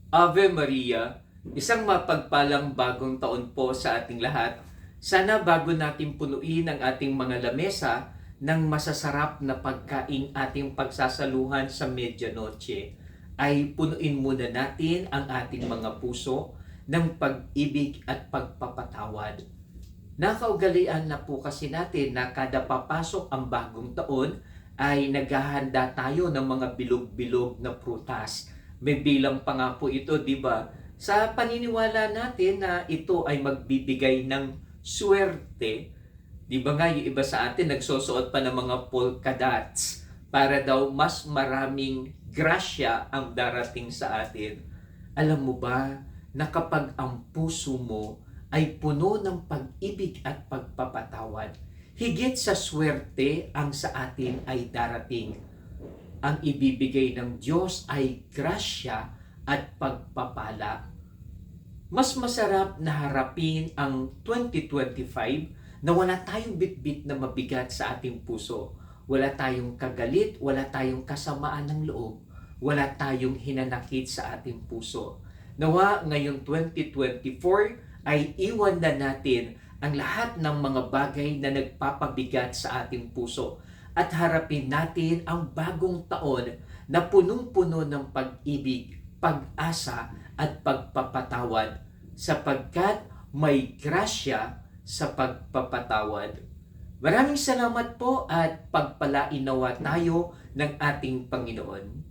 Ave Maria, isang mapagpalang bagong taon po sa ating lahat. Sana bago natin punuin ang ating mga lamesa ng masasarap na pagkaing ating pagsasaluhan sa medianoche, ay punuin muna natin ang ating mga puso ng pag-ibig at pagpapatawad. Nakaugalian na po kasi natin na kada papasok ang bagong taon ay naghahanda tayo ng mga bilog-bilog na prutas. May bilang pa nga po ito, di ba? Sa paniniwala natin na ito ay magbibigay ng swerte. Di ba nga yung iba sa atin nagsusuot pa ng mga polka dots para daw mas maraming grasya ang darating sa atin. Alam mo ba na kapag ang puso mo ay puno ng pag-ibig at pagpapatawad, higit sa swerte ang sa atin ay darating. Ang ibibigay ng Diyos ay grasya at pagpapala. Mas masarap na harapin ang 2025 na wala tayong bitbit na mabigat sa ating puso. Wala tayong kagalit, wala tayong kasamaan ng loob, wala tayong hinanakit sa ating puso. Nawa ngayong 2024 ay iwan na natin ang lahat ng mga bagay na nagpapabigat sa ating puso at harapin natin ang bagong taon na punong-puno ng pag-ibig, pag-asa at pagpapatawad sapagkat may grasya sa pagpapatawad. Maraming salamat po at pagpalain nawa tayo ng ating Panginoon.